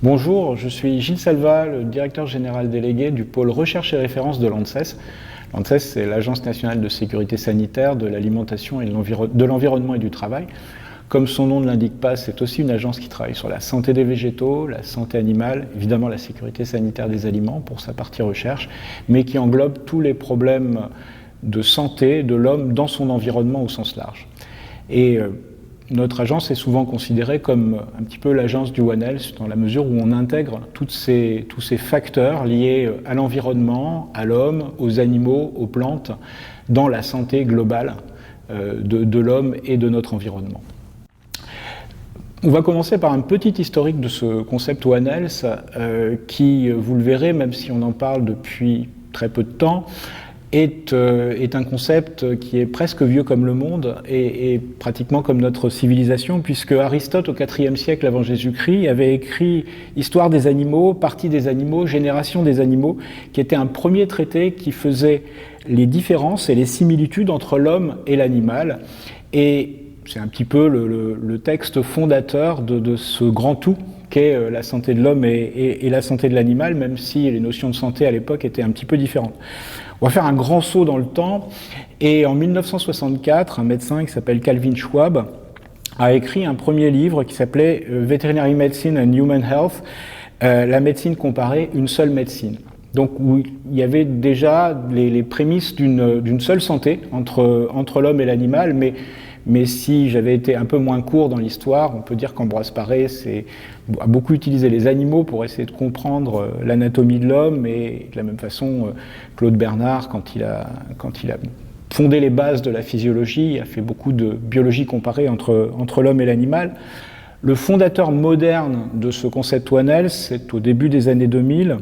Bonjour, je suis Gilles Salva, le directeur général délégué du pôle recherche et référence de l'ANSES. L'ANSES, c'est l'Agence nationale de sécurité sanitaire, de l'alimentation et de l'environnement et du travail. Comme son nom ne l'indique pas, c'est aussi une agence qui travaille sur la santé des végétaux, la santé animale, évidemment la sécurité sanitaire des aliments pour sa partie recherche, mais qui englobe tous les problèmes de santé de l'homme dans son environnement au sens large. Et notre agence est souvent considérée comme un petit peu l'agence du One Health, dans la mesure où on intègre tous ces facteurs liés à l'environnement, à l'homme, aux animaux, aux plantes, dans la santé globale de l'homme et de notre environnement. On va commencer par un petit historique de ce concept One Health qui, vous le verrez, même si on en parle depuis très peu de temps, est un concept qui est presque vieux comme le monde et pratiquement comme notre civilisation, puisque Aristote, au IVe siècle avant Jésus-Christ, avait écrit Histoire des animaux, Partie des animaux, Génération des animaux, qui était un premier traité qui faisait les différences et les similitudes entre l'homme et l'animal. Et c'est un petit peu le texte fondateur de ce grand tout qu'est la santé de l'homme et la santé de l'animal, même si les notions de santé à l'époque étaient un petit peu différentes. On va faire un grand saut dans le temps, et en 1964, un médecin qui s'appelle Calvin Schwab a écrit un premier livre qui s'appelait Veterinary Medicine and Human Health, la médecine comparée, une seule médecine. Donc où il y avait déjà les prémices d'une seule santé entre l'homme et l'animal, mais si j'avais été un peu moins court dans l'histoire, on peut dire qu'Ambroise Paré a beaucoup utilisé les animaux pour essayer de comprendre l'anatomie de l'homme, et de la même façon, Claude Bernard, quand il a fondé les bases de la physiologie, a fait beaucoup de biologie comparée entre l'homme et l'animal. Le fondateur moderne de ce concept One Health, c'est au début des années 2000,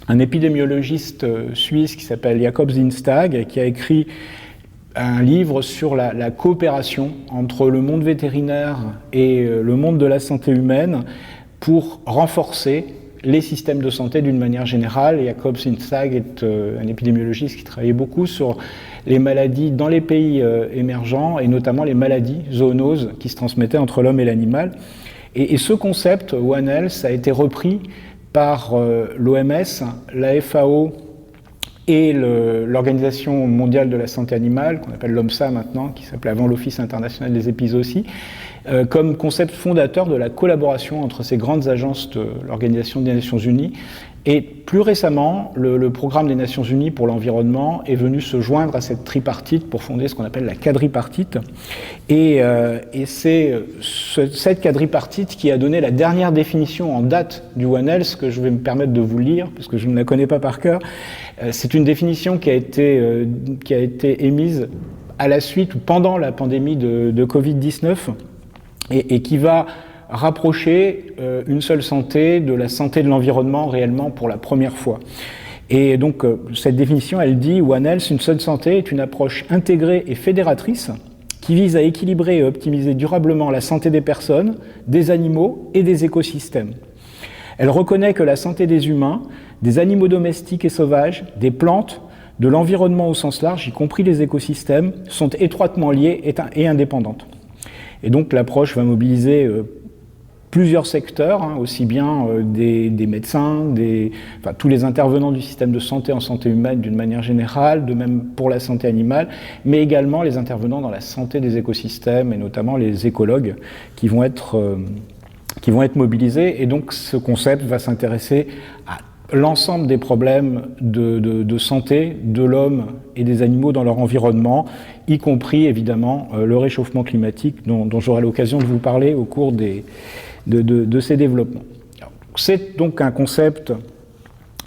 un épidémiologiste suisse qui s'appelle Jakob Zinsstag, qui a écrit un livre sur la coopération entre le monde vétérinaire et le monde de la santé humaine pour renforcer les systèmes de santé d'une manière générale. Jakob Zinsstag est un épidémiologiste qui travaillait beaucoup sur les maladies dans les pays émergents, et notamment les maladies zoonoses qui se transmettaient entre l'homme et l'animal. Et ce concept, One Health, a été repris par l'OMS, la FAO, et l'Organisation mondiale de la santé animale, qu'on appelle l'OMSA maintenant, qui s'appelait avant l'Office international des épizooties, comme concept fondateur de la collaboration entre ces grandes agences de l'Organisation des Nations Unies. Et plus récemment, le programme des Nations Unies pour l'environnement est venu se joindre à cette tripartite pour fonder ce qu'on appelle la quadripartite. Et c'est cette quadripartite qui a donné la dernière définition en date du One Health, que je vais me permettre de vous lire, parce que je ne la connais pas par cœur. C'est une définition qui a été émise à la suite ou pendant la pandémie de Covid-19 et qui va rapprocher une seule santé de la santé de l'environnement réellement pour la première fois. Et donc cette définition, elle dit One Health, une seule santé, est une approche intégrée et fédératrice qui vise à équilibrer et optimiser durablement la santé des personnes, des animaux et des écosystèmes. Elle reconnaît que la santé des humains, des animaux domestiques et sauvages, des plantes, de l'environnement au sens large, y compris les écosystèmes, sont étroitement liées et indépendantes. Et donc l'approche va mobiliser plusieurs secteurs, aussi bien des médecins, tous les intervenants du système de santé en santé humaine d'une manière générale, de même pour la santé animale, mais également les intervenants dans la santé des écosystèmes, et notamment les écologues qui vont être mobilisés. Et donc ce concept va s'intéresser à l'ensemble des problèmes de santé de l'homme et des animaux dans leur environnement, y compris évidemment le réchauffement climatique dont j'aurai l'occasion de vous parler au cours de ces développements. C'est donc un concept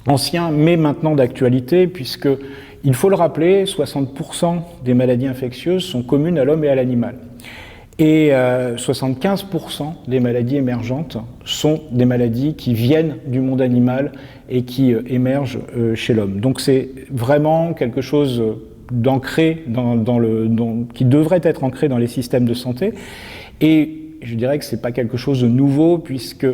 ancien mais maintenant d'actualité, puisque, il faut le rappeler, 60% des maladies infectieuses sont communes à l'homme et à l'animal. Et 75% des maladies émergentes sont des maladies qui viennent du monde animal et qui émergent chez l'homme. Donc c'est vraiment quelque chose d'ancré qui devrait être ancré dans les systèmes de santé. Et je dirais que c'est pas quelque chose de nouveau, puisque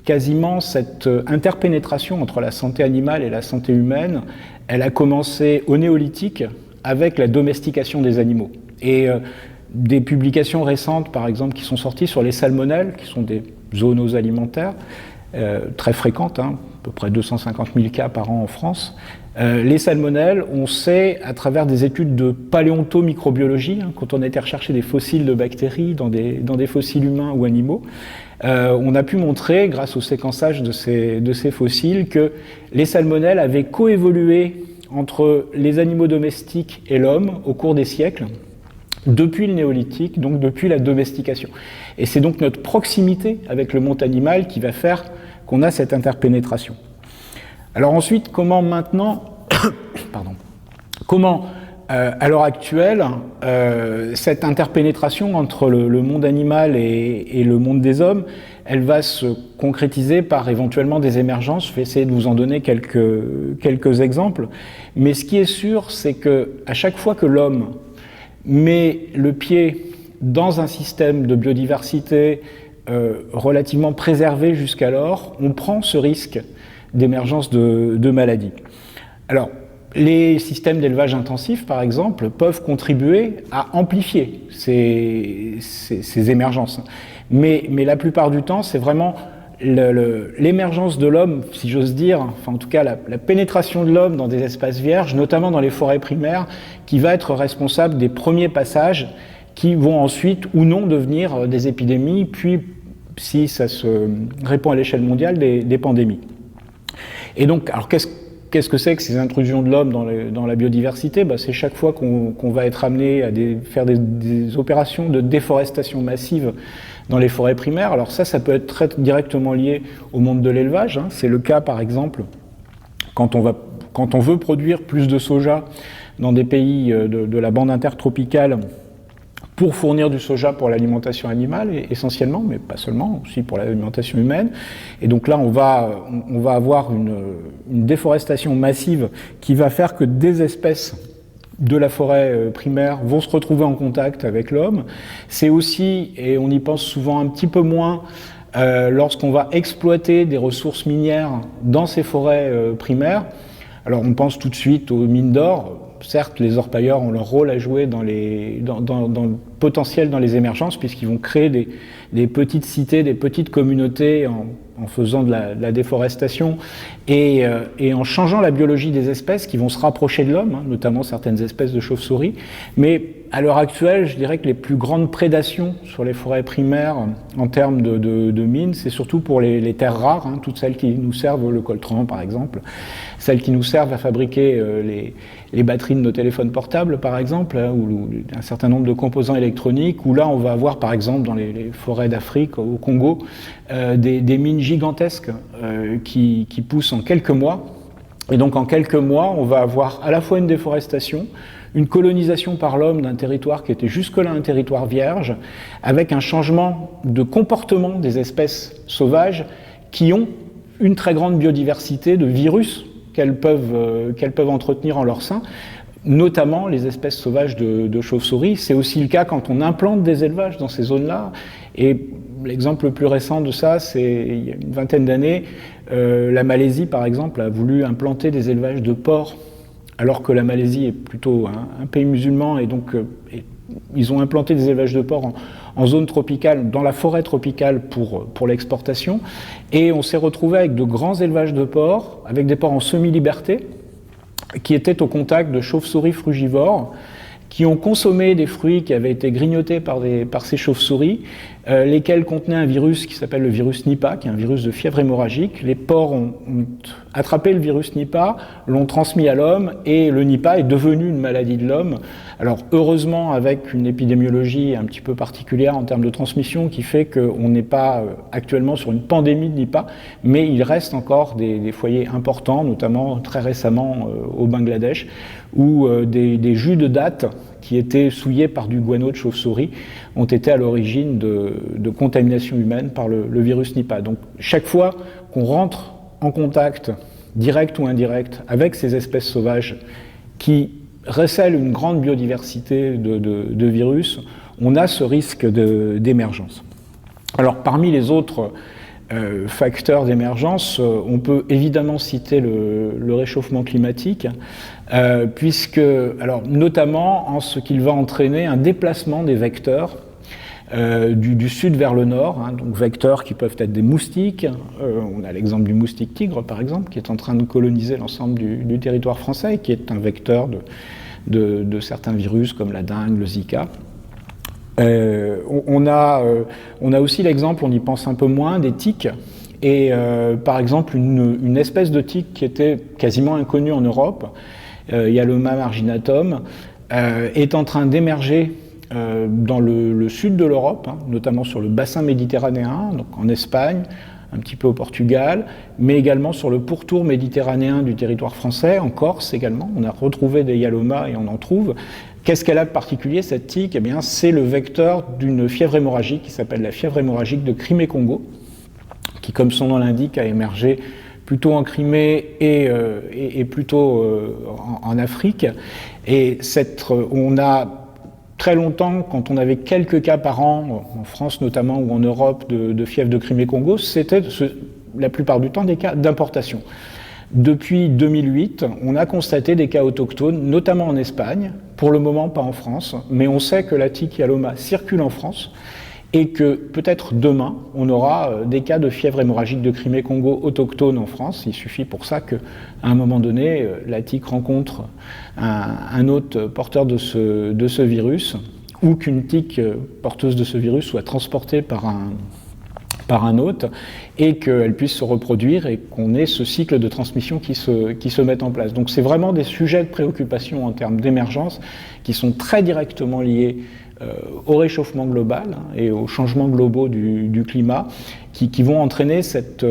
quasiment cette interpénétration entre la santé animale et la santé humaine, elle a commencé au néolithique avec la domestication des animaux. Et des publications récentes, par exemple, qui sont sorties sur les salmonelles, qui sont des zoonoses alimentaires, très fréquentes, à peu près 250 000 cas par an en France. Les salmonelles, on sait à travers des études de paléontomicrobiologie, quand on a été rechercher des fossiles de bactéries dans des fossiles humains ou animaux, on a pu montrer, grâce au séquençage de ces fossiles, que les salmonelles avaient coévolué entre les animaux domestiques et l'homme au cours des siècles, depuis le néolithique, donc depuis la domestication. Et c'est donc notre proximité avec le monde animal qui va faire qu'on a cette interpénétration. Alors ensuite, comment maintenant, à l'heure actuelle, cette interpénétration entre le monde animal et le monde des hommes, elle va se concrétiser par éventuellement des émergences. Je vais essayer de vous en donner quelques exemples. Mais ce qui est sûr, c'est qu'à chaque fois que l'homme met le pied dans un système de biodiversité relativement préservé jusqu'alors, on prend ce risque d'émergence de maladies. Alors, les systèmes d'élevage intensif, par exemple, peuvent contribuer à amplifier ces émergences. Mais la plupart du temps, c'est vraiment l'émergence de l'homme, si j'ose dire, enfin en tout cas la pénétration de l'homme dans des espaces vierges, notamment dans les forêts primaires, qui va être responsable des premiers passages qui vont ensuite ou non devenir des épidémies, puis, si ça se répand à l'échelle mondiale, des pandémies. Et donc, alors qu'est-ce que c'est que ces intrusions de l'homme dans la biodiversité ? C'est chaque fois qu'on va être amené à faire des opérations de déforestation massive dans les forêts primaires. Alors ça peut être très directement lié au monde de l'élevage. C'est le cas, par exemple, quand on veut produire plus de soja dans des pays de la bande intertropicale pour fournir du soja pour l'alimentation animale, essentiellement, mais pas seulement, aussi pour l'alimentation humaine. Et donc là, on va avoir une déforestation massive qui va faire que des espèces de la forêt primaire vont se retrouver en contact avec l'homme. C'est aussi, et on y pense souvent un petit peu moins, lorsqu'on va exploiter des ressources minières dans ces forêts primaires. Alors on pense tout de suite aux mines d'or. Certes, les orpailleurs ont leur rôle à jouer dans le potentiel dans les émergences, puisqu'ils vont créer des petites cités, des petites communautés en faisant de la déforestation et en changeant la biologie des espèces qui vont se rapprocher de l'homme, notamment certaines espèces de chauves-souris. Mais à l'heure actuelle, je dirais que les plus grandes prédations sur les forêts primaires en termes de mines, c'est surtout pour les terres rares, toutes celles qui nous servent, le coltan par exemple, celles qui nous servent à fabriquer les batteries de nos téléphones portables par exemple, ou un certain nombre de composants électroniques, où là on va avoir par exemple dans les forêts d'Afrique, au Congo, des mines gigantesques qui poussent en quelques mois. Et donc en quelques mois, on va avoir à la fois une déforestation, une colonisation par l'homme d'un territoire qui était jusque-là un territoire vierge, avec un changement de comportement des espèces sauvages qui ont une très grande biodiversité de virus qu'elles peuvent entretenir en leur sein, notamment les espèces sauvages de chauves-souris. C'est aussi le cas quand on implante des élevages dans ces zones-là. Et l'exemple le plus récent de ça, c'est il y a une vingtaine d'années, la Malaisie, par exemple, a voulu implanter des élevages de porcs, alors que la Malaisie est plutôt un pays musulman, et donc ils ont implanté des élevages de porcs en zone tropicale, dans la forêt tropicale pour l'exportation, et on s'est retrouvé avec de grands élevages de porcs, avec des porcs en semi-liberté, qui étaient au contact de chauves-souris frugivores, qui ont consommé des fruits qui avaient été grignotés par ces chauves-souris, lesquels contenaient un virus qui s'appelle le virus Nipah, qui est un virus de fièvre hémorragique. Les porcs ont attrapé le virus Nipah, l'ont transmis à l'homme, et le Nipah est devenu une maladie de l'homme. Alors heureusement, avec une épidémiologie un petit peu particulière en termes de transmission, qui fait qu'on n'est pas actuellement sur une pandémie de Nipah, mais il reste encore des foyers importants, notamment très récemment au Bangladesh, où des jus de dattes qui étaient souillés par du guano de chauve-souris ont été à l'origine de contamination humaine par le virus Nipah. Donc chaque fois qu'on rentre en contact, direct ou indirect, avec ces espèces sauvages qui recèlent une grande biodiversité de virus, on a ce risque d'émergence. Alors parmi les autres facteurs d'émergence, on peut évidemment citer le réchauffement climatique, puisque, alors, notamment en ce qu'il va entraîner un déplacement des vecteurs du sud vers le nord, hein, donc vecteurs qui peuvent être des moustiques. On a l'exemple du moustique tigre, par exemple, qui est en train de coloniser l'ensemble du territoire français, et qui est un vecteur de certains virus comme la dengue, le Zika. On a aussi l'exemple, on y pense un peu moins, des tiques. Et par exemple, une espèce de tique qui était quasiment inconnue en Europe, Hyaloma marginatum, est en train d'émerger dans le sud de l'Europe, hein, notamment sur le bassin méditerranéen, donc en Espagne, un petit peu au Portugal, mais également sur le pourtour méditerranéen du territoire français, en Corse également. On a retrouvé des Hyaloma et on en trouve. Qu'est-ce qu'elle a de particulier, cette tique? Eh bien, c'est le vecteur d'une fièvre hémorragique qui s'appelle la fièvre hémorragique de Crimée-Congo, qui, comme son nom l'indique, a émergé plutôt en Crimée et plutôt en Afrique. Et on a très longtemps, quand on avait quelques cas par an, en France notamment ou en Europe, de fièvre de Crimée-Congo, c'était la plupart du temps des cas d'importation. Depuis 2008, on a constaté des cas autochtones, notamment en Espagne, pour le moment pas en France, mais on sait que la tique Hyaloma circule en France et que peut-être demain, on aura des cas de fièvre hémorragique de Crimée-Congo autochtone en France. Il suffit pour ça qu'à un moment donné, la tique rencontre un hôte porteur de ce virus, ou qu'une tique porteuse de ce virus soit transportée par un hôte, et qu'elle puisse se reproduire et qu'on ait ce cycle de transmission qui se mette en place. Donc c'est vraiment des sujets de préoccupation en termes d'émergence qui sont très directement liés au réchauffement global, hein, et aux changements globaux du climat, qui vont entraîner cette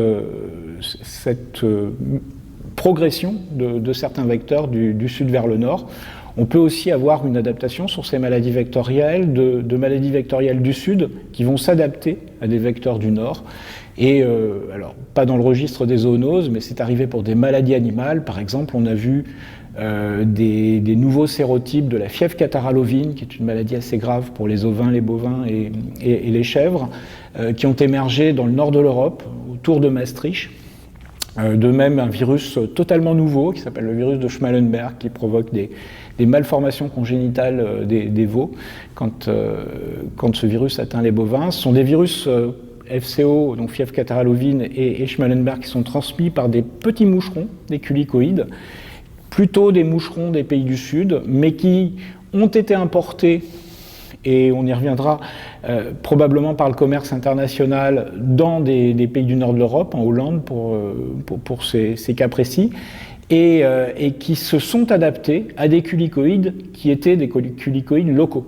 progression de certains vecteurs du sud vers le nord. On peut aussi avoir une adaptation sur ces maladies vectorielles, de maladies vectorielles du sud qui vont s'adapter à des vecteurs du nord. Et alors, pas dans le registre des zoonoses, mais c'est arrivé pour des maladies animales. Par exemple, on a vu des nouveaux sérotypes de la fièvre catarrhale ovine, qui est une maladie assez grave pour les ovins, les bovins et les chèvres, qui ont émergé dans le nord de l'Europe, autour de Maastricht. De même, un virus totalement nouveau, qui s'appelle le virus de Schmallenberg, qui provoque des malformations congénitales des veaux quand ce virus atteint les bovins. Ce sont des virus FCO, donc fièvre catarrhale ovine, et Schmallenberg, qui sont transmis par des petits moucherons, des culicoïdes, plutôt des moucherons des pays du Sud, mais qui ont été importés, et on y reviendra, probablement par le commerce international dans des pays du nord de l'Europe, en Hollande pour ces cas précis, et qui se sont adaptés à des culicoïdes qui étaient des culicoïdes locaux.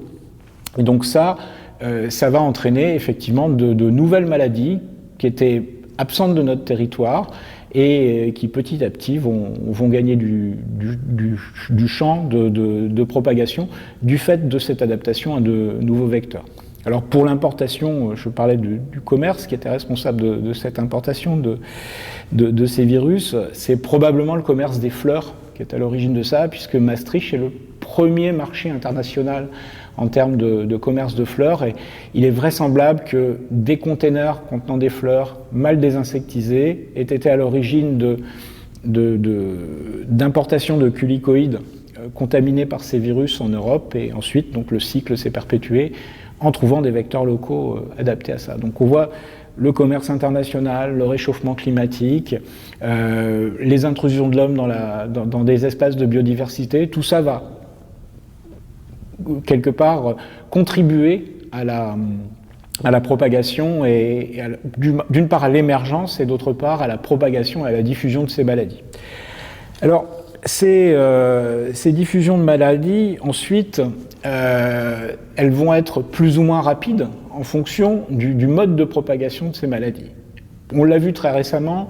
Et donc ça va entraîner effectivement de nouvelles maladies qui étaient absentes de notre territoire et qui petit à petit vont gagner du champ de propagation du fait de cette adaptation à de nouveaux vecteurs. Alors pour l'importation, je parlais du commerce qui était responsable de cette importation de ces virus. C'est probablement le commerce des fleurs qui est à l'origine de ça, puisque Maastricht est le premier marché international en termes de commerce de fleurs, et il est vraisemblable que des containers contenant des fleurs mal désinsectisées aient été à l'origine d'importation de culicoïdes contaminés par ces virus en Europe, et ensuite donc, le cycle s'est perpétué en trouvant des vecteurs locaux adaptés à ça. Donc on voit le commerce international, le réchauffement climatique, les intrusions de l'homme dans des espaces de biodiversité, tout ça va quelque part contribuer à la propagation, et d'une part à l'émergence et d'autre part à la propagation et à la diffusion de ces maladies. Alors ces diffusions de maladies, ensuite, elles vont être plus ou moins rapides en fonction du mode de propagation de ces maladies. On l'a vu très récemment,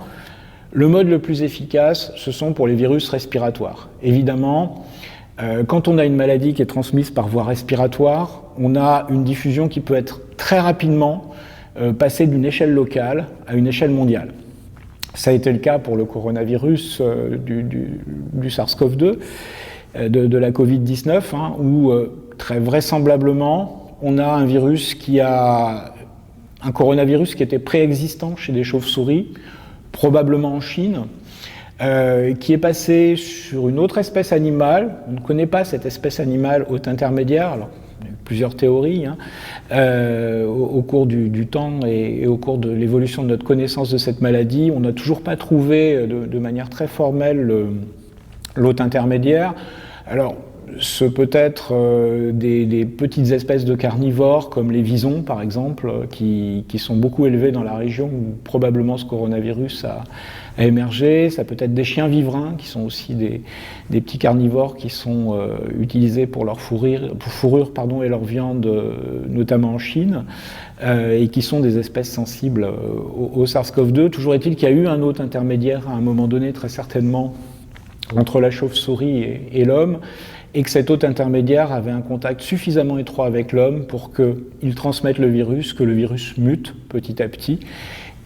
le mode le plus efficace, ce sont pour les virus respiratoires. Évidemment, quand on a une maladie qui est transmise par voie respiratoire, on a une diffusion qui peut être très rapidement passée d'une échelle locale à une échelle mondiale. Ça a été le cas pour le coronavirus du SARS-CoV-2, de la Covid-19, hein, où très vraisemblablement, on a un coronavirus qui était préexistant chez des chauves-souris, probablement en Chine, qui est passé sur une autre espèce animale. On ne connaît pas cette espèce animale hôte intermédiaire. Alors, plusieurs théories au cours du temps et au cours de l'évolution de notre connaissance de cette maladie. On n'a toujours pas trouvé de manière très formelle l'hôte intermédiaire. Alors, ce peut être des petites espèces de carnivores comme les visons par exemple qui sont beaucoup élevés dans la région où probablement ce coronavirus a émergé. Ça peut être des chiens vivrains qui sont aussi des petits carnivores qui sont utilisés pour leur fourrure et leur viande notamment en Chine et qui sont des espèces sensibles au SARS-CoV-2. Toujours est-il qu'il y a eu un hôte intermédiaire à un moment donné très certainement entre la chauve-souris et l'homme, et que cet hôte intermédiaire avait un contact suffisamment étroit avec l'homme pour qu'il transmette le virus, que le virus mute petit à petit,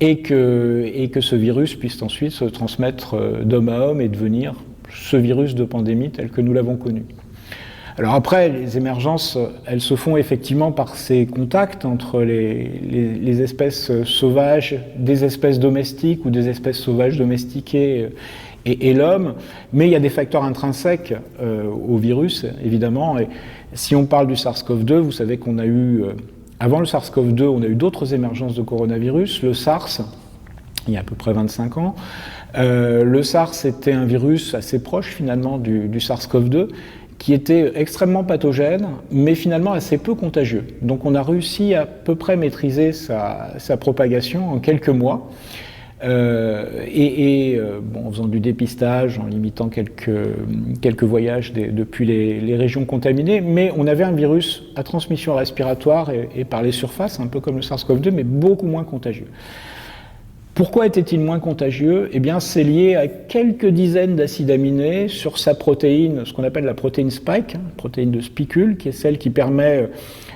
et que ce virus puisse ensuite se transmettre d'homme à homme et devenir ce virus de pandémie tel que nous l'avons connu. Alors après, les émergences, elles se font effectivement par ces contacts entre les espèces sauvages, des espèces domestiques ou des espèces sauvages domestiquées et l'homme, mais il y a des facteurs intrinsèques au virus, évidemment. Et si on parle du SARS-CoV-2, vous savez qu'on a eu, avant le SARS-CoV-2, on a eu d'autres émergences de coronavirus. Le SARS, il y a à peu près 25 ans. Le SARS était un virus assez proche, finalement, du SARS-CoV-2, qui était extrêmement pathogène, mais finalement assez peu contagieux. Donc on a réussi à peu près maîtriser sa propagation en quelques mois. En faisant du dépistage, en limitant quelques voyages depuis les régions contaminées, mais on avait un virus à transmission respiratoire et par les surfaces, un peu comme le SARS-CoV-2, mais beaucoup moins contagieux. Pourquoi était-il moins contagieux ? Eh bien, c'est lié à quelques dizaines d'acides aminés sur sa protéine, ce qu'on appelle la protéine spike, protéine de spicule, qui est celle qui permet,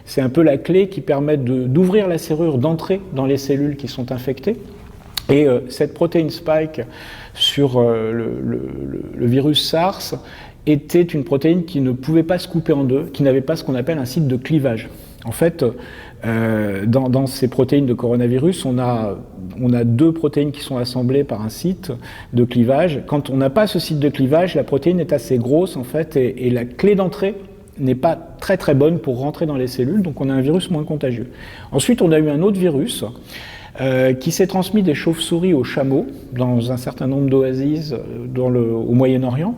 c'est un peu la clé qui permet d'ouvrir la serrure d'entrée dans les cellules qui sont infectées. Et cette protéine spike sur le virus SARS était une protéine qui ne pouvait pas se couper en deux, qui n'avait pas ce qu'on appelle un site de clivage. En fait, dans ces protéines de coronavirus, on a deux protéines qui sont assemblées par un site de clivage. Quand on n'a pas ce site de clivage, la protéine est assez grosse en fait, et la clé d'entrée n'est pas très très bonne pour rentrer dans les cellules, donc on a un virus moins contagieux. Ensuite, on a eu un autre virus qui s'est transmis des chauves-souris aux chameaux dans un certain nombre d'oasis au Moyen-Orient.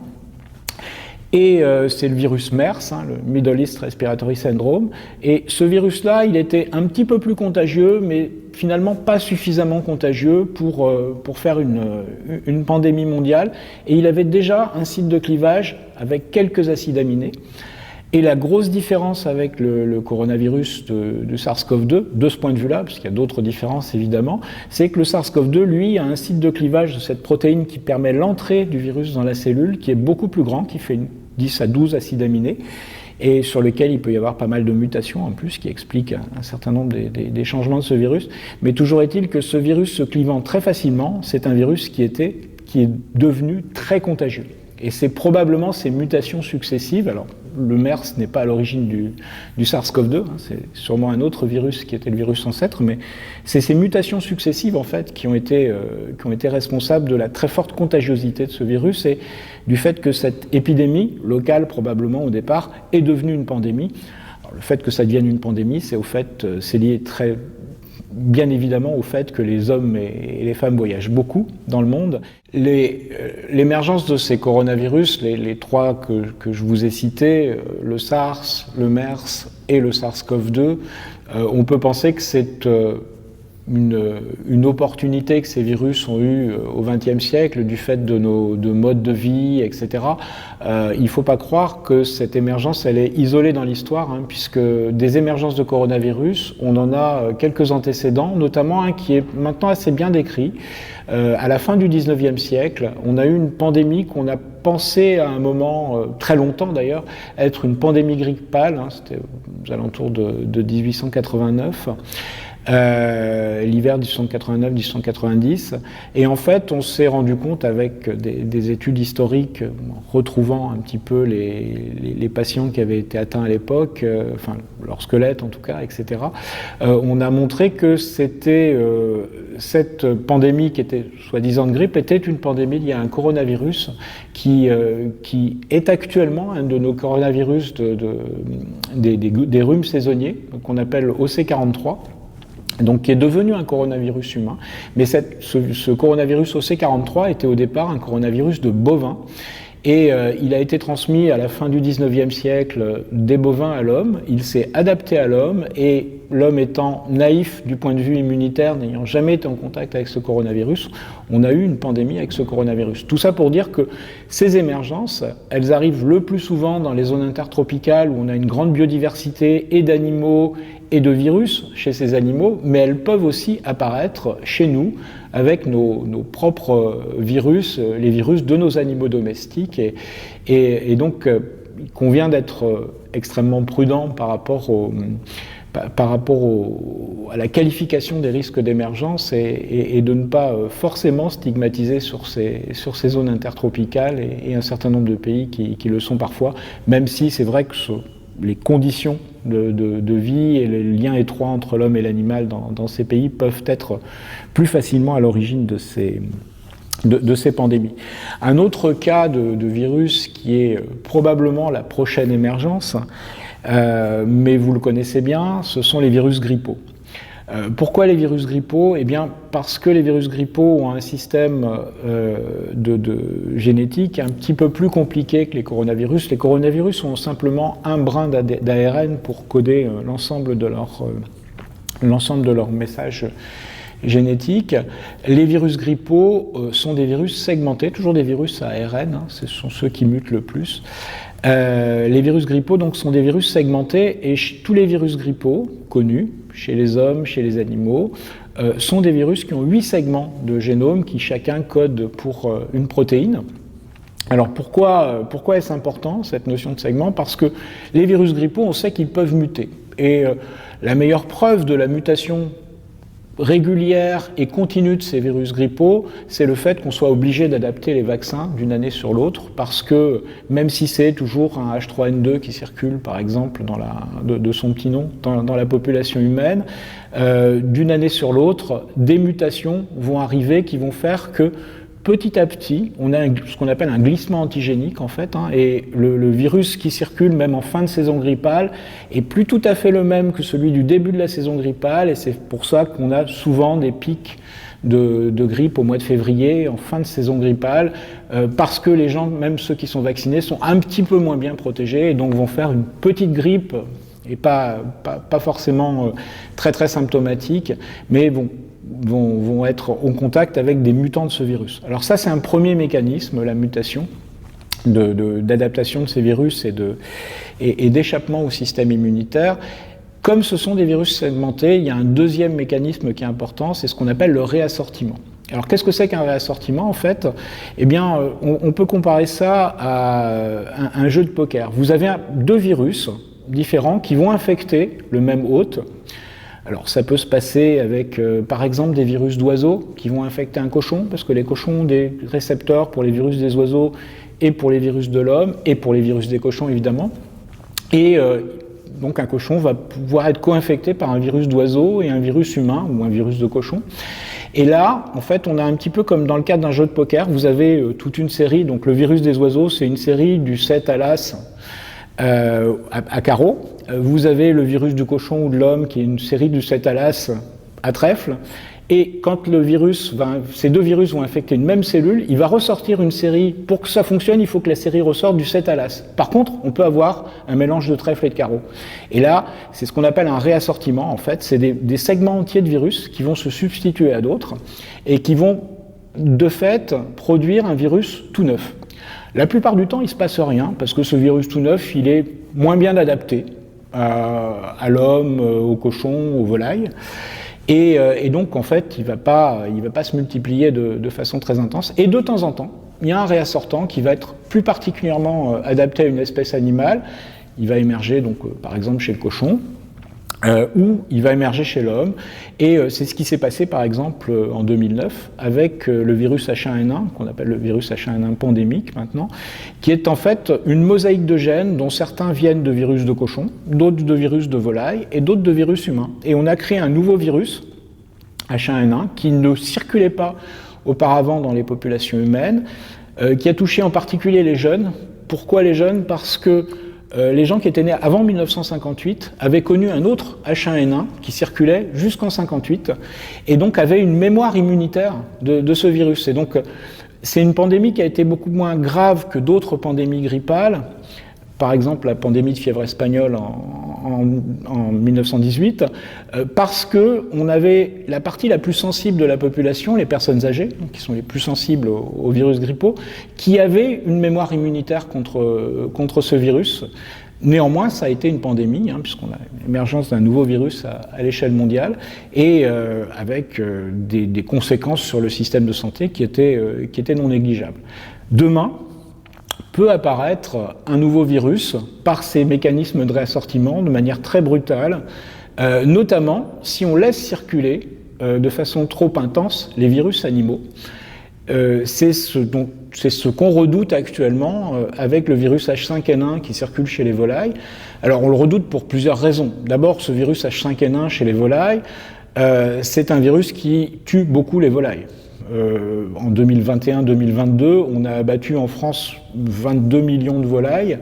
Et c'est le virus MERS, le Middle East Respiratory Syndrome. Et ce virus-là, il était un petit peu plus contagieux, mais finalement pas suffisamment contagieux pour faire une pandémie mondiale. Et il avait déjà un site de clivage avec quelques acides aminés. Et la grosse différence avec le coronavirus du SARS-CoV-2, de ce point de vue-là, parce qu'il y a d'autres différences évidemment, c'est que le SARS-CoV-2, lui, a un site de clivage de cette protéine qui permet l'entrée du virus dans la cellule, qui est beaucoup plus grand, qui fait 10 à 12 acides aminés, et sur lequel il peut y avoir pas mal de mutations en plus, qui expliquent un certain nombre des changements de ce virus. Mais toujours est-il que ce virus se clivant très facilement, c'est un virus qui est devenu très contagieux. Et c'est probablement ces mutations successives, alors le MERS n'est pas à l'origine du SARS-CoV-2, c'est sûrement un autre virus qui était le virus ancêtre, mais c'est ces mutations successives en fait qui ont été responsables de la très forte contagiosité de ce virus et du fait que cette épidémie, locale probablement au départ, est devenue une pandémie. Alors, le fait que ça devienne une pandémie, c'est lié très bien évidemment au fait que les hommes et les femmes voyagent beaucoup dans le monde. L'émergence de ces coronavirus, les trois que je vous ai cités, le SARS, le MERS et le SARS-CoV-2, on peut penser que c'est une opportunité que ces virus ont eue au XXe siècle du fait de nos modes de vie, etc. Il ne faut pas croire que cette émergence elle est isolée dans l'histoire, puisque des émergences de coronavirus, on en a quelques antécédents, notamment un qui est maintenant assez bien décrit. À la fin du XIXe siècle, on a eu une pandémie qu'on a pensé à un moment, très longtemps d'ailleurs, être une pandémie grippale, c'était aux alentours de 1889. l'hiver 1889-1890. Et en fait, on s'est rendu compte avec des études historiques, retrouvant un petit peu les patients qui avaient été atteints à l'époque, enfin leur squelette en tout cas, etc. On a montré que c'était cette pandémie qui était soi-disant de grippe était une pandémie liée à un coronavirus qui est actuellement un de nos coronavirus des rhumes saisonniers, qu'on appelle OC43. Donc, qui est devenu un coronavirus humain. Mais ce coronavirus OC43 était au départ un coronavirus de bovins. Et il a été transmis à la fin du 19e siècle des bovins à l'homme. Il s'est adapté à l'homme et l'homme étant naïf du point de vue immunitaire, n'ayant jamais été en contact avec ce coronavirus, on a eu une pandémie avec ce coronavirus. Tout ça pour dire que ces émergences, elles arrivent le plus souvent dans les zones intertropicales où on a une grande biodiversité et d'animaux et de virus chez ces animaux, mais elles peuvent aussi apparaître chez nous avec nos propres virus, les virus de nos animaux domestiques. Et donc, il convient d'être extrêmement prudent par rapport à la qualification des risques d'émergence et de ne pas forcément stigmatiser sur ces zones intertropicales et un certain nombre de pays qui le sont parfois, même si c'est vrai que les conditions de vie et les liens étroits entre l'homme et l'animal dans ces pays peuvent être plus facilement à l'origine de ces pandémies. Un autre cas de virus qui est probablement la prochaine émergence, mais vous le connaissez bien, ce sont les virus grippaux. Pourquoi les virus grippaux ? Eh bien, parce que les virus grippaux ont un système de génétique un petit peu plus compliqué que les coronavirus. Les coronavirus ont simplement un brin d'ARN pour coder l'ensemble de leur message génétique. Les virus grippaux sont des virus segmentés, toujours des virus à ARN, ce sont ceux qui mutent le plus. Les virus grippaux donc, sont des virus segmentés et tous les virus grippaux connus, chez les hommes, chez les animaux, sont des virus qui ont 8 segments de génome qui chacun code pour une protéine. Alors pourquoi est-ce important cette notion de segment ? Parce que les virus grippaux, on sait qu'ils peuvent muter. Et la meilleure preuve de la mutation régulière et continue de ces virus grippaux, c'est le fait qu'on soit obligé d'adapter les vaccins d'une année sur l'autre, parce que même si c'est toujours un H3N2 qui circule, par exemple, de son petit nom, dans la population humaine, d'une année sur l'autre, des mutations vont arriver qui vont faire que petit à petit, on a ce qu'on appelle un glissement antigénique en fait, et le virus qui circule même en fin de saison grippale est plus tout à fait le même que celui du début de la saison grippale, et c'est pour ça qu'on a souvent des pics de grippe au mois de février, en fin de saison grippale, parce que les gens, même ceux qui sont vaccinés, sont un petit peu moins bien protégés et donc vont faire une petite grippe, et pas forcément très très symptomatique, mais vont être en contact avec des mutants de ce virus. Alors ça, c'est un premier mécanisme, la mutation, d'adaptation de ces virus et d'échappement au système immunitaire. Comme ce sont des virus segmentés, il y a un deuxième mécanisme qui est important, c'est ce qu'on appelle le réassortiment. Alors qu'est-ce que c'est qu'un réassortiment en fait ? Eh bien, on peut comparer ça à un jeu de poker. Vous avez deux virus différents qui vont infecter le même hôte. Alors ça peut se passer avec, par exemple, des virus d'oiseaux qui vont infecter un cochon, parce que les cochons ont des récepteurs pour les virus des oiseaux et pour les virus de l'homme, et pour les virus des cochons évidemment. Et donc un cochon va pouvoir être co-infecté par un virus d'oiseau et un virus humain, ou un virus de cochon. Et là, en fait, on a un petit peu comme dans le cadre d'un jeu de poker, vous avez toute une série, donc le virus des oiseaux, c'est une série du 7 à l'as, à carreau. Vous avez le virus du cochon ou de l'homme qui est une série du 7 à l'as à trèfle. Et quand ces deux virus vont infecter une même cellule, il va ressortir une série. Pour que ça fonctionne, il faut que la série ressorte du 7 à l'as. Par contre, on peut avoir un mélange de trèfle et de carreau. Et là, c'est ce qu'on appelle un réassortiment, en fait. C'est des segments entiers de virus qui vont se substituer à d'autres et qui vont, de fait, produire un virus tout neuf. La plupart du temps, il ne se passe rien, parce que ce virus tout neuf, il est moins bien adapté à l'homme, au cochon, aux volailles. Et donc, en fait, il va pas se multiplier de façon très intense. Et de temps en temps, il y a un réassortant qui va être plus particulièrement adapté à une espèce animale. Il va émerger, donc, par exemple, chez le cochon. où il va émerger chez l'homme. Et c'est ce qui s'est passé par exemple en 2009 avec le virus H1N1, qu'on appelle le virus H1N1 pandémique maintenant, qui est en fait une mosaïque de gènes dont certains viennent de virus de cochon, d'autres de virus de volaille et d'autres de virus humains. Et on a créé un nouveau virus, H1N1, qui ne circulait pas auparavant dans les populations humaines, qui a touché en particulier les jeunes. Pourquoi les jeunes? Parce que les gens qui étaient nés avant 1958 avaient connu un autre H1N1 qui circulait jusqu'en 1958 et donc avaient une mémoire immunitaire de ce virus. Et donc c'est une pandémie qui a été beaucoup moins grave que d'autres pandémies grippales. Par exemple, la pandémie de fièvre espagnole en 1918, parce qu'on avait la partie la plus sensible de la population, les personnes âgées, qui sont les plus sensibles aux virus grippaux, qui avaient une mémoire immunitaire contre ce virus. Néanmoins, ça a été une pandémie, puisqu'on a l'émergence d'un nouveau virus à l'échelle mondiale, et avec des conséquences sur le système de santé qui étaient non négligeables. Demain, peut apparaître un nouveau virus par ces mécanismes de réassortiment de manière très brutale, notamment si on laisse circuler de façon trop intense les virus animaux. C'est ce qu'on redoute actuellement avec le virus H5N1 qui circule chez les volailles. Alors on le redoute pour plusieurs raisons. D'abord, ce virus H5N1 chez les volailles, c'est un virus qui tue beaucoup les volailles. En 2021-2022, on a abattu en France 22 millions de volailles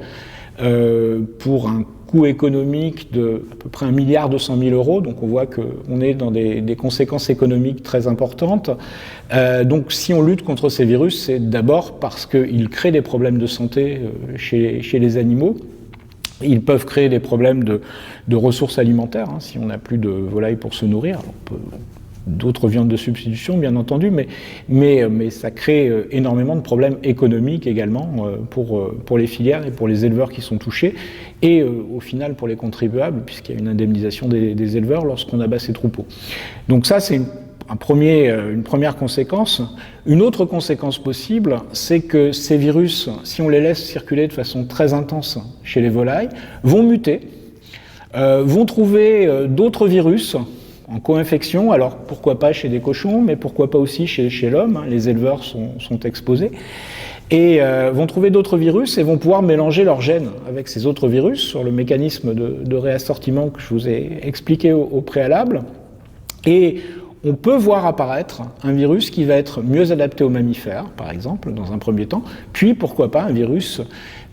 pour un coût économique de à peu près 1,2 milliard €. Donc on voit qu'on est dans des conséquences économiques très importantes. Donc si on lutte contre ces virus, c'est d'abord parce qu'ils créent des problèmes de santé chez les animaux. Ils peuvent créer des problèmes de ressources alimentaires, si on n'a plus de volailles pour se nourrir. Alors on peut d'autres viandes de substitution, bien entendu, mais ça crée énormément de problèmes économiques également pour les filières et pour les éleveurs qui sont touchés, et au final pour les contribuables, puisqu'il y a une indemnisation des éleveurs lorsqu'on abat ces troupeaux. Donc ça, c'est une première conséquence. Une autre conséquence possible, c'est que ces virus, si on les laisse circuler de façon très intense chez les volailles, vont muter, vont trouver d'autres virus en co-infection, alors pourquoi pas chez des cochons, mais pourquoi pas aussi chez l'homme, les éleveurs sont exposés, et vont trouver d'autres virus et vont pouvoir mélanger leurs gènes avec ces autres virus sur le mécanisme de réassortiment que je vous ai expliqué au préalable, et on peut voir apparaître un virus qui va être mieux adapté aux mammifères, par exemple, dans un premier temps, puis pourquoi pas un virus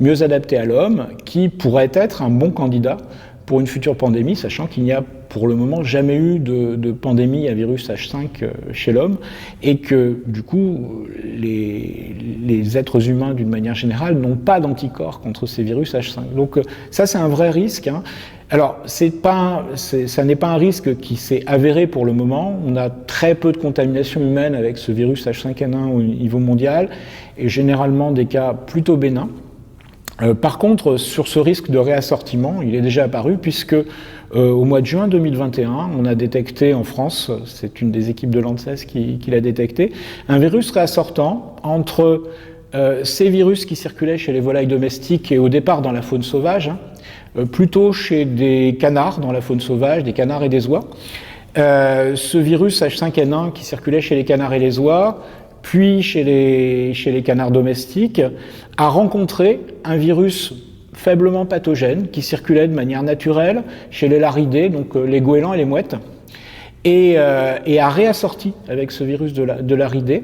mieux adapté à l'homme qui pourrait être un bon candidat pour une future pandémie, sachant qu'il n'y a pour le moment jamais eu de pandémie à virus H5 chez l'homme, et que du coup les êtres humains d'une manière générale n'ont pas d'anticorps contre ces virus H5. Donc ça, c'est un vrai risque. Alors ça n'est pas un risque qui s'est avéré pour le moment. On a très peu de contamination humaine avec ce virus H5N1 au niveau mondial, et généralement des cas plutôt bénins. Par contre, sur ce risque de réassortiment, il est déjà apparu, puisque au mois de juin 2021, on a détecté en France, c'est une des équipes de l'ANSES qui l'a détecté, un virus réassortant entre ces virus qui circulaient chez les volailles domestiques et au départ dans la faune sauvage, plutôt chez des canards dans la faune sauvage, des canards et des oies. Ce virus H5N1 qui circulait chez les canards et les oies, puis chez les canards domestiques, a rencontré un virus faiblement pathogène qui circulait de manière naturelle chez les laridés, donc les goélands et les mouettes, et a réassorti avec ce virus de l'aridé.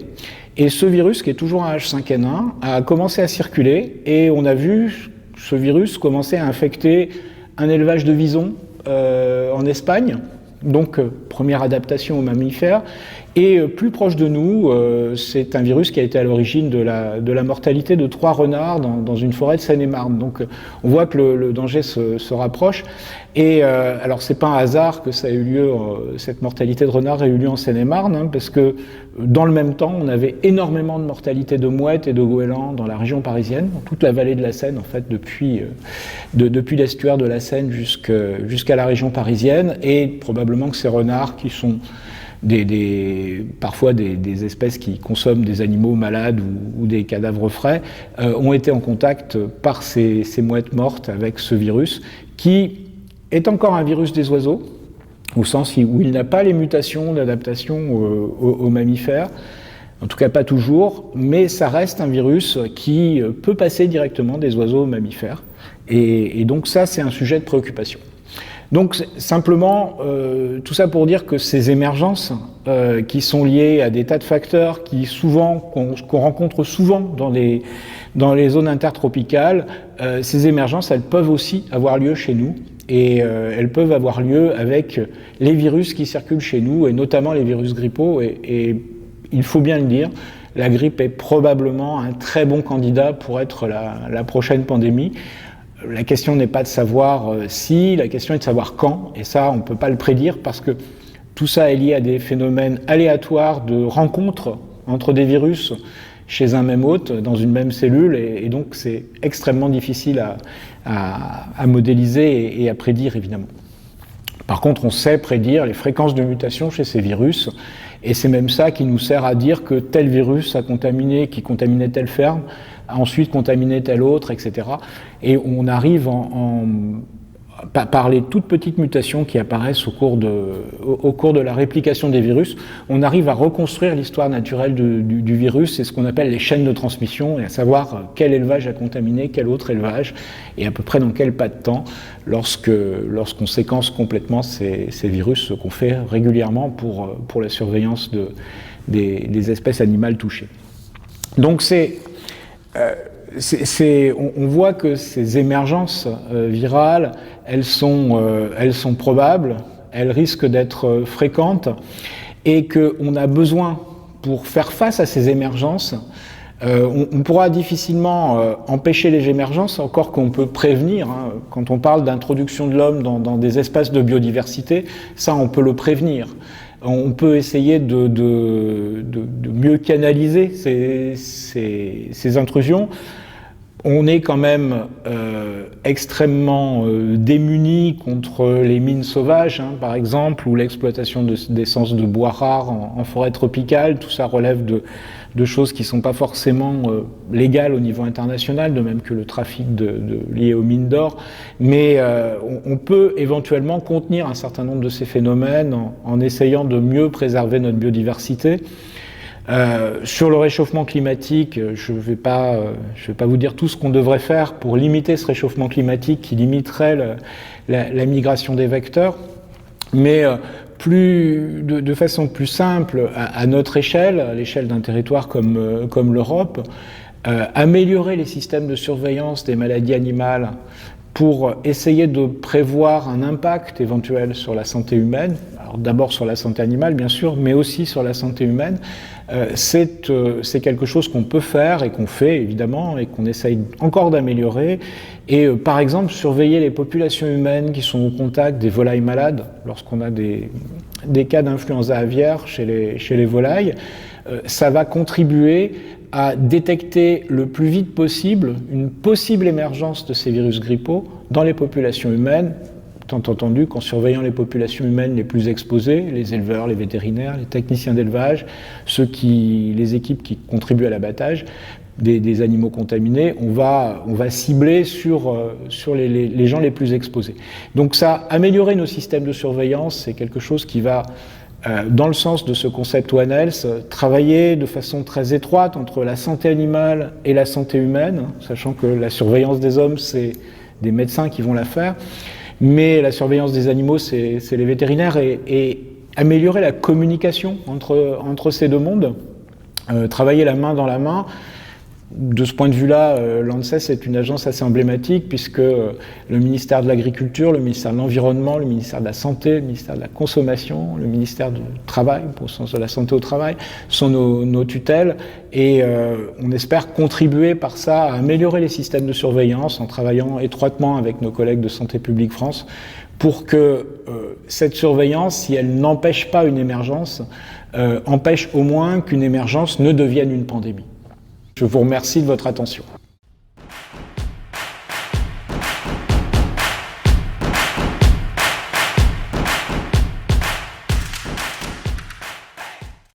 Et ce virus, qui est toujours un H5N1, a commencé à circuler, et on a vu ce virus commencer à infecter un élevage de visons en Espagne, donc première adaptation aux mammifères. Et plus proche de nous, c'est un virus qui a été à l'origine de la mortalité de 3 renards dans une forêt de Seine-et-Marne. Donc on voit que le danger se rapproche. Et alors c'est pas un hasard que ça ait eu lieu, cette mortalité de renards ait eu lieu en Seine-et-Marne, parce que dans le même temps, on avait énormément de mortalité de mouettes et de goélands dans la région parisienne, dans toute la vallée de la Seine, en fait, depuis l'estuaire de la Seine jusqu'à la région parisienne, et probablement que ces renards qui sont parfois des espèces qui consomment des animaux malades ou des cadavres frais, ont été en contact par ces mouettes mortes avec ce virus qui est encore un virus des oiseaux, au sens où il n'a pas les mutations d'adaptation aux mammifères, en tout cas pas toujours, mais ça reste un virus qui peut passer directement des oiseaux aux mammifères, et donc ça c'est un sujet de préoccupation. Donc simplement, tout ça pour dire que ces émergences qui sont liées à des tas de facteurs qu'on rencontre souvent dans les zones intertropicales, ces émergences, elles peuvent aussi avoir lieu chez nous, et elles peuvent avoir lieu avec les virus qui circulent chez nous, et notamment les virus grippaux, et il faut bien le dire, la grippe est probablement un très bon candidat pour être la prochaine pandémie. La question n'est pas de savoir si, la question est de savoir quand, et ça on ne peut pas le prédire parce que tout ça est lié à des phénomènes aléatoires de rencontres entre des virus chez un même hôte, dans une même cellule, et donc c'est extrêmement difficile à modéliser et à prédire évidemment. Par contre, on sait prédire les fréquences de mutation chez ces virus, et c'est même ça qui nous sert à dire que tel virus qui contaminait telle ferme, a ensuite contaminé telle autre, etc. Et on arrive par les toutes petites mutations qui apparaissent au cours de la réplication des virus, on arrive à reconstruire l'histoire naturelle du virus et ce qu'on appelle les chaînes de transmission, et à savoir quel élevage a contaminé quel autre élevage, et à peu près dans quel pas de temps, lorsqu'on séquence complètement ces virus, ce qu'on fait régulièrement pour la surveillance des espèces animales touchées. Donc on voit que ces émergences virales, elles sont probables, elles risquent d'être fréquentes, et qu'on a besoin, pour faire face à ces émergences, on pourra difficilement empêcher les émergences, encore qu'on peut prévenir. Quand on parle d'introduction de l'homme dans des espaces de biodiversité, ça on peut le prévenir. On peut essayer de mieux canaliser ces intrusions. On est quand même extrêmement démunis contre les mines sauvages, par exemple, ou l'exploitation d'essences de bois rares en forêt tropicale. Tout ça relève de choses qui ne sont pas forcément légales au niveau international, de même que le trafic lié aux mines d'or. Mais on peut éventuellement contenir un certain nombre de ces phénomènes en essayant de mieux préserver notre biodiversité. Sur le réchauffement climatique, je ne vais pas vous dire tout ce qu'on devrait faire pour limiter ce réchauffement climatique qui limiterait la migration des vecteurs, mais de façon plus simple, à notre échelle, à l'échelle d'un territoire comme l'Europe, améliorer les systèmes de surveillance des maladies animales pour essayer de prévoir un impact éventuel sur la santé humaine, alors d'abord sur la santé animale bien sûr, mais aussi sur la santé humaine, c'est quelque chose qu'on peut faire et qu'on fait évidemment et qu'on essaye encore d'améliorer. Et par exemple, surveiller les populations humaines qui sont au contact des volailles malades, lorsqu'on a des cas d'influenza aviaire chez les volailles, ça va contribuer à détecter le plus vite possible une possible émergence de ces virus grippaux dans les populations humaines, tant entendu qu'en surveillant les populations humaines les plus exposées, les éleveurs, les vétérinaires, les techniciens d'élevage, les équipes qui contribuent à l'abattage des animaux contaminés, on va cibler sur les gens les plus exposés. Donc ça, améliorer nos systèmes de surveillance, c'est quelque chose qui va dans le sens de ce concept One Health, travailler de façon très étroite entre la santé animale et la santé humaine, sachant que la surveillance des hommes, c'est des médecins qui vont la faire, mais la surveillance des animaux, c'est les vétérinaires, et améliorer la communication entre ces deux mondes, travailler la main dans la main. De ce point de vue-là, l'ANSES est une agence assez emblématique puisque le ministère de l'Agriculture, le ministère de l'Environnement, le ministère de la Santé, le ministère de la Consommation, le ministère du Travail, au sens de la santé au travail, sont nos tutelles, et on espère contribuer par ça à améliorer les systèmes de surveillance en travaillant étroitement avec nos collègues de Santé publique France pour que cette surveillance, si elle n'empêche pas une émergence, empêche au moins qu'une émergence ne devienne une pandémie. Je vous remercie de votre attention.